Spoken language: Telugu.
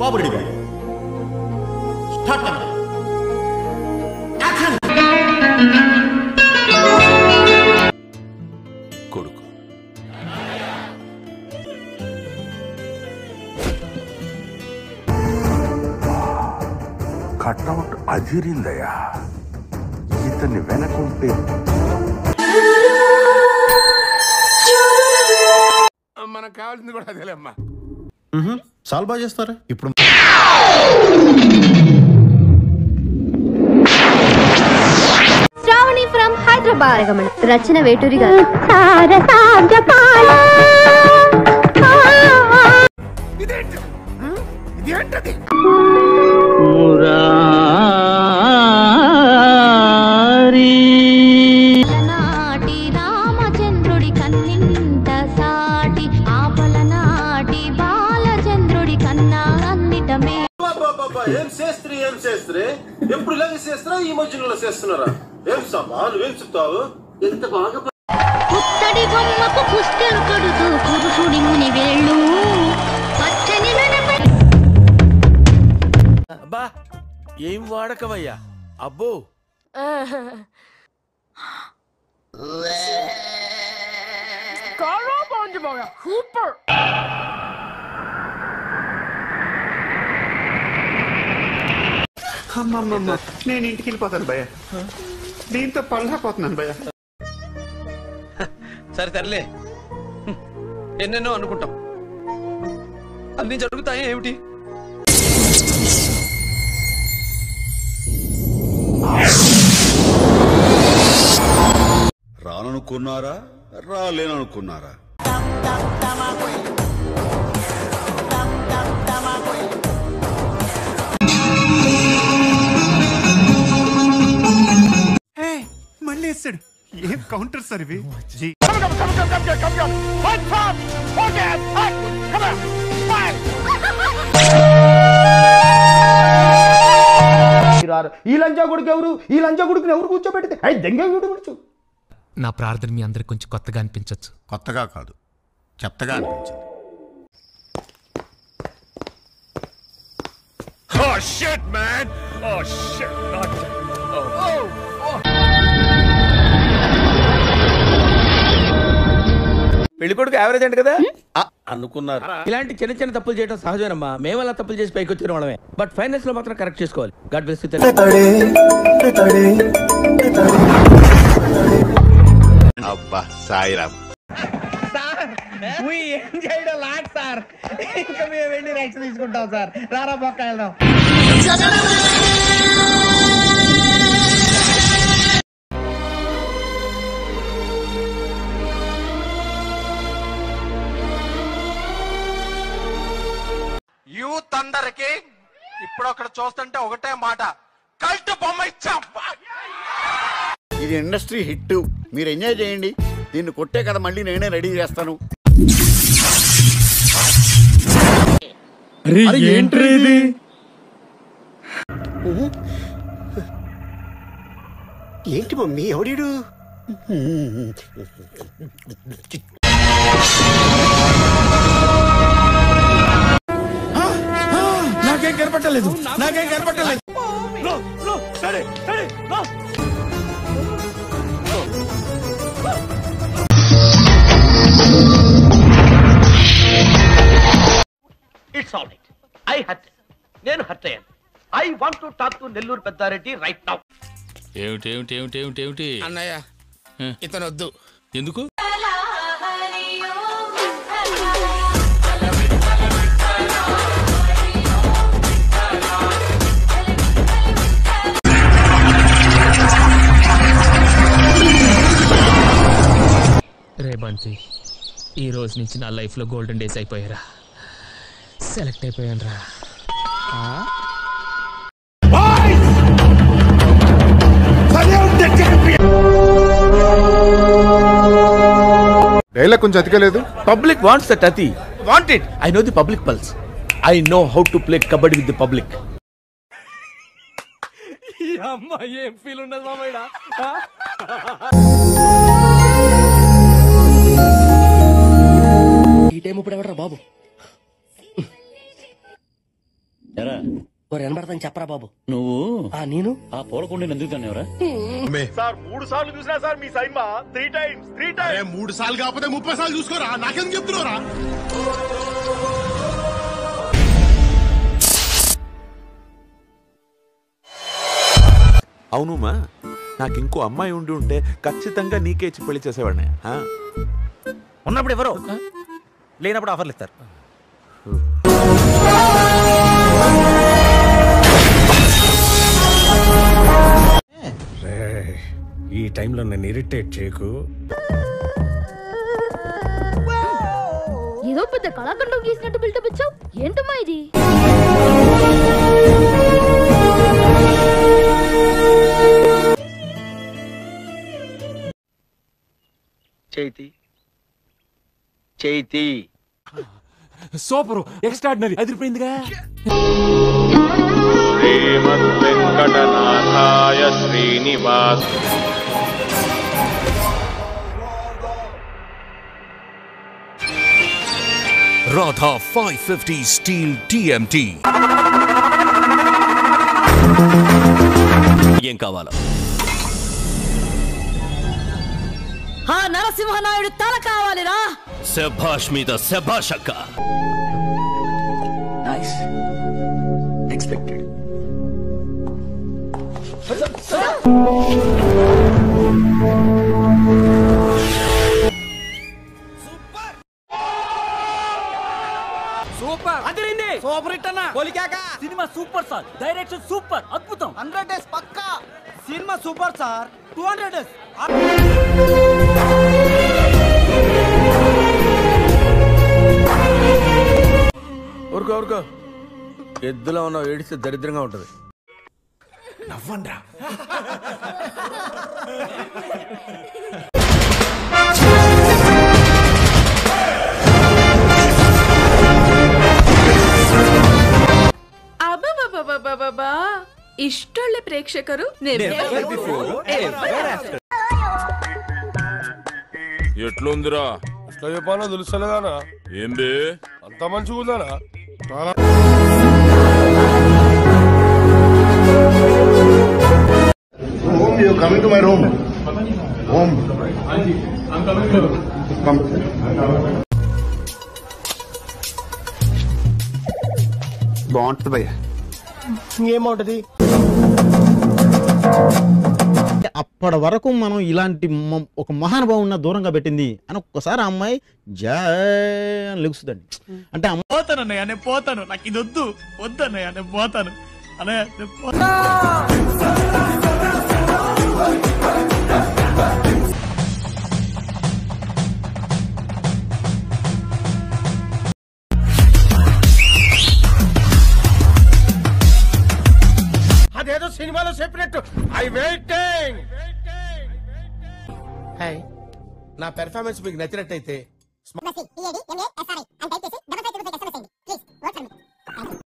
బాబు రెడీ స్టార్ట్ యాక్షన్. కొడుకు కట్అవుట్ అదిరిందయ్యా. ఇతన్ని వెనకుంటే మనకు కావాల్సింది కూడా అదేలేమ్మా. చాలా బాగా చేస్తారు. ఇప్పుడు శ్రావణి ఫ్రమ్ హైదరాబాద్. రచన వేటూరి గారు. ఇదేంటది? నాటి రామచంద్రుడి కన్నింట సాటి ఆపల నాటి బాలచంద్రుడి కన్నా అన్నిటమే. ఏం చేస్త్రీ ఏం చేస్త్రీ ఎప్పుడు ఇలాగే చేస్తారా? ఈ మధ్యలో చేస్తున్నారా? ఏం సామాను ఏం చెప్తావు? ఎంత బాగా పుత్తడి బొమ్మకు పుస్తెలు కడుతూ పురుషుడి ముని వేళ్ళు పచ్చని అబ్బా ఏం వాడకవయ్యా అబ్బో. అమ్మమ్మమ్మ నేను ఇంటికి వెళ్ళిపోతాను భయ్య. దీంతో పళ్ళపోతున్నాను భయ్య. సరే తరలే, ఎన్నెన్నో అనుకుంటాం, అన్ని జరుగుతాయి ఏమిటి? రాననుకున్నారా రాలేననుకున్నారా? మళ్ళీ వేస్తాడు. ఏం కౌంటర్ సార్ ఇవి? ఈ లంజా గుడికి ఎవరు? ఈ లంజా గుడికి ఎవరు కూర్చోబెడితే అయి దెంగ కూర్చో. నా ప్రార్థన మీ అందరికి కొంచెం కొత్తగా అనిపించవచ్చు. కొత్తగా కాదు, చెత్తగా అనిపించింది. Oh shit man. Oh shit. Not. Oh. పెళ్లి కొడుకు యావరేజ్ అంట కదా అనుకున్నారు. ఇలాంటి చిన్న చిన్న తప్పులు చేయడం సహజమేనమ్మా. మేము అలా తప్పులు చేసి పైకి వచ్చిన వాళ్ళమే. బట్ ఫైనాన్స్ లో మాత్రం కరెక్ట్ చేసుకోవాలి. God bless you. అబ్బా సాయిరామ్. సార్ ఇంకా మేము వెళ్ళి రైట్స్ తీసుకుంటాం సార్. రారా పక్క వెళ్దాం. యూత్ అందరికి ఇప్పుడు అక్కడ చూస్తుంటే ఒకటే మాట, కల్ట్ బొమ్మ ఇచ్చాం. ఇది ఇండస్ట్రీ హిట్, మీరు ఎంజాయ్ చేయండి. దీన్ని కొట్టే కదా మళ్ళీ నేనే రెడీ చేస్తాను. ఏంటి మమ్మీ ఎవడీడు? నాకేం కనపట్టలేదు. It's all right. నేను హర్ట్ అయ్యాను. I want to talk to Nellore Peddareddy right now. ఏమిటి అన్నయ్య ఇతను వద్దు. ఎందుకు? రే బంటి, ఈ రోజు నుంచి నా లైఫ్లో గోల్డెన్ డేస్ అయిపోయారా. సెలెక్ట్ అయిపోయాను రా. డైలాగ్ కొంచెం అతికలేదు. పబ్లిక్ వాంట్స్ దట్ అతి. Want it. I know the public pulse. I know how to play kabaddi with the public. ఈ అమ్మాయి ఏం ఫీల్ ఉన్నది మామయ్య? ఈ టైం ఇప్పుడు ఎవడరా బాబు? వినబడతాను చెప్పరా బాబు నువ్వు నేను ఆ పూలకుండి ఎందుకు తనేవరా సార్ 3 సార్లు చూసినా సార్ మీ సైన్మా 3 టైమ్స్ 3 సార్లు కాకపోతే 30 సార్లు చూసుకోరా, నాకెందుకు చెప్తున్నారా? అవునుమా, నాకు ఇంకో అమ్మాయి ఉండి ఉంటే ఖచ్చితంగా నీకే ఇచ్చి పెళ్లి చేసేవాడిని. ఉన్నప్పుడు ఎవరో లేనప్పుడు ఆఫర్లు ఇస్తారు. ఈ టైంలో నన్ను ఇరిటేట్ చేయకు. ఏదో పెద్ద కళాఖండం గీసినట్టు బిల్డప్ ఇచ్చావు, ఏంటమ్మా ఇది? Chaithi Chaithi super, extraordinary, అదిరిపోయిందిగా. శ్రీమద్ వెంకటనాథాయ శ్రీనివాస్. Radha 550 Steel TMT. ఏం కావాలా? నరసింహనాయుడు తల కావాలిరా. శభాష్ మీద శభాష్ అక్క. Nice expected. సూపర్ అదిరింది. సూపర్ హిట్ అన్న. పోలికాక cinema super sir. Direction super, అద్భుతం. 100 డేస్ పక్కా. Cinema super sir. 200 డేస్. ఊరుకో ఊరుకో, ఎద్దులో ఉన్నావు, ఏడిస్తే దరిద్రంగా ఉంటుంది. నవ్వండ్రా. ಅಬ್ಬಬ್ಬಬ್ಬಬ್ಬಬ್ಬಾ, ಇಷ್ಟೊಳ್ಳೆ ಪ್ರೇಕ್ಷಕರು ఎట్లుందిరా? ఎట్లా చెప్పాలో తెలుసలేదానా? ఏంది అంత మంచిగా ఉందానా? Coming to my room. బాగుంటుంది భయ్య. ఏమవుతుంది? అప్పటి వరకు మనం ఇలాంటి ఒక మహానుభావున్న దూరంగా పెట్టింది అని ఒక్కసారి ఆ అమ్మాయి జయ లెగుస్తుందండి. అంటే పోతానన్నయ్య, నేను పోతాను, నాకు ఇది వద్దు వద్దన్నయ్య, నేను పోతాను అన్నయ్య. అదేదో సినిమాలో చెప్పినట్టు ఐ వెయిటింగ్. నా పెర్ఫార్మెన్స్ మీకు నచ్చినట్టయితే